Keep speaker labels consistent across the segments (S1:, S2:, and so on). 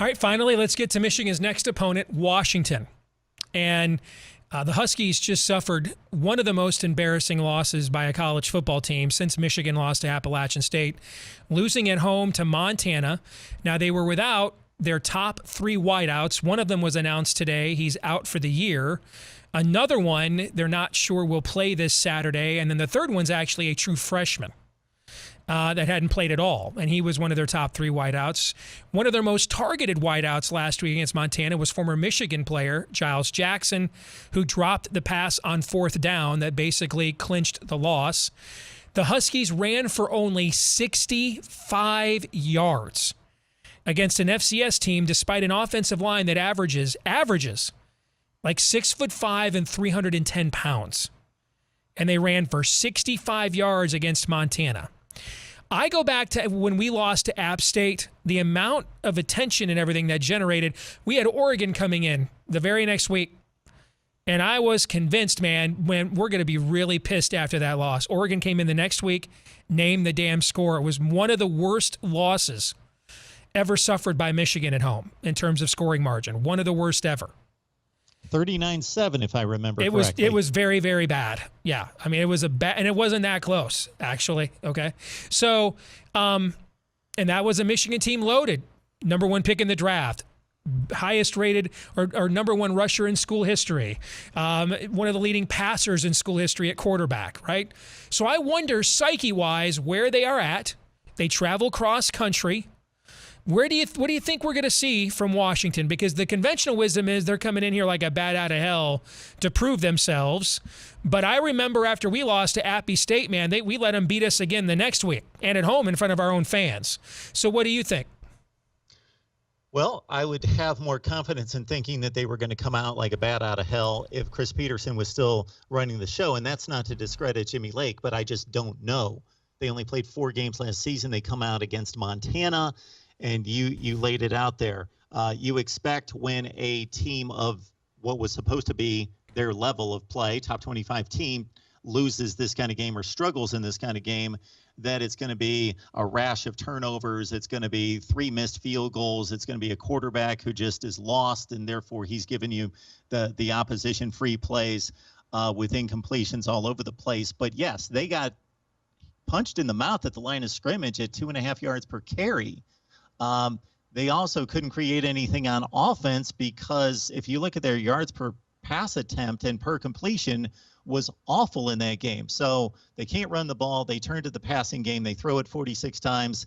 S1: All right, finally, let's get to Michigan's next opponent, Washington. And the Huskies just suffered one of the most embarrassing losses by a college football team since Michigan lost to Appalachian State, losing at home to Montana. Now, they were without their top three wideouts. One of them was announced today. He's out for the year. Another one, they're not sure will play this Saturday. And then the third one's actually a true freshman that hadn't played at all, and he was one of their top three wideouts. One of their most targeted wideouts last week against Montana was former Michigan player Giles Jackson, who dropped the pass on fourth down that basically clinched the loss. The Huskies ran for only 65 yards against an FCS team, despite an offensive line that averages like 6'5" and 310 pounds. And they ran for 65 yards against Montana. I go back to when we lost to App State, the amount of attention and everything that generated. We had Oregon coming in the very next week, and I was convinced, man, when we're going to be really pissed after that loss. Oregon came in the next week, named the damn score. It was one of the worst losses ever suffered by Michigan at home in terms of scoring margin. One of the worst ever.
S2: 39-7, if I remember correctly.
S1: It was very, very bad. Yeah. I mean, it was and it wasn't that close, actually. Okay. So, and that was a Michigan team loaded. Number one pick in the draft. Highest rated or number one rusher in school history. One of the leading passers in school history at quarterback, right? So I wonder, psyche-wise, where they are at. They travel cross country. What do you think we're going to see from Washington? Because the conventional wisdom is they're coming in here like a bat out of hell to prove themselves. But I remember after we lost to Appy State, man, we let them beat us again the next week and at home in front of our own fans. So what do you think?
S2: Well, I would have more confidence in thinking that they were going to come out like a bat out of hell if Chris Peterson was still running the show. And that's not to discredit Jimmy Lake, but I just don't know. They only played 4 games last season. They come out against Montana. And you laid it out there. You expect when a team of what was supposed to be their level of play, top 25 team, loses this kind of game or struggles in this kind of game, that it's going to be a rash of turnovers. It's going to be 3 missed field goals. It's going to be a quarterback who just is lost, and therefore he's giving you the opposition free plays with incompletions all over the place. But, yes, they got punched in the mouth at the line of scrimmage at 2.5 yards per carry. They also couldn't create anything on offense because if you look at their yards per pass attempt and per completion was awful in that game. So they can't run the ball. They turn to the passing game. They throw it 46 times,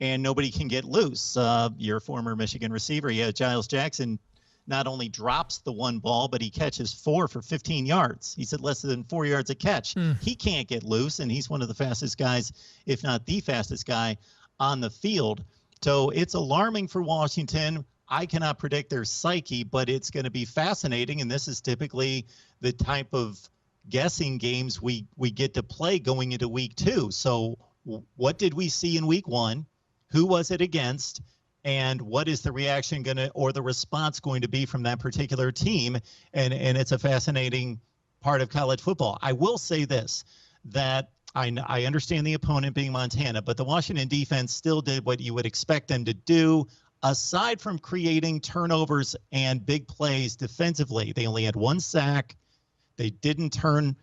S2: and nobody can get loose. Your former Michigan receiver, Giles Jackson, not only drops the one ball, but he catches 4 for 15 yards. He's at less than 4 yards a catch. He can't get loose, and he's one of the fastest guys, if not the fastest guy, on the field. So it's alarming for Washington. I cannot predict their psyche, but it's going to be fascinating. And this is typically the type of guessing games we get to play going into week 2. So what did we see in week 1? Who was it against? And what is the reaction or the response going to be from that particular team? And it's a fascinating part of college football. I will say this, that I understand the opponent being Montana, but the Washington defense still did what you would expect them to do. Aside from creating turnovers and big plays defensively, they only had 1 sack. They didn't turn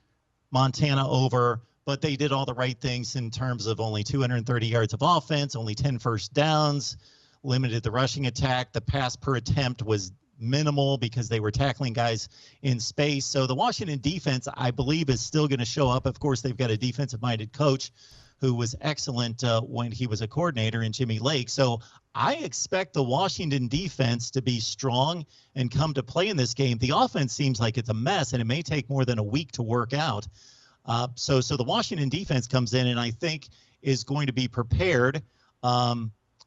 S2: Montana over, but they did all the right things in terms of only 230 yards of offense, only 10 first downs, limited the rushing attack. The pass per attempt was minimal because they were tackling guys in space. So the Washington defense, I believe, is still going to show up. Of course, they've got a defensive-minded coach who was excellent when he was a coordinator in Jimmy Lake. So I expect the Washington defense to be strong and come to play in this game. The offense seems like it's a mess, and it may take more than a week to work out. So the Washington defense comes in and I think is going to be prepared.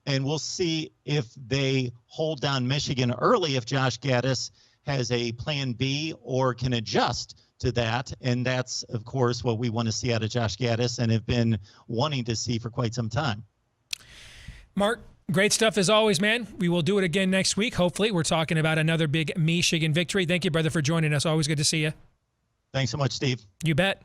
S2: And we'll see if they hold down Michigan early, if Josh Gaddis has a plan B or can adjust to that. And that's, of course, what we want to see out of Josh Gaddis and have been wanting to see for quite some time.
S1: Mark, great stuff as always, man. We will do it again next week. Hopefully, we're talking about another big Michigan victory. Thank you, brother, for joining us. Always good to see you.
S2: Thanks so much, Steve.
S1: You bet.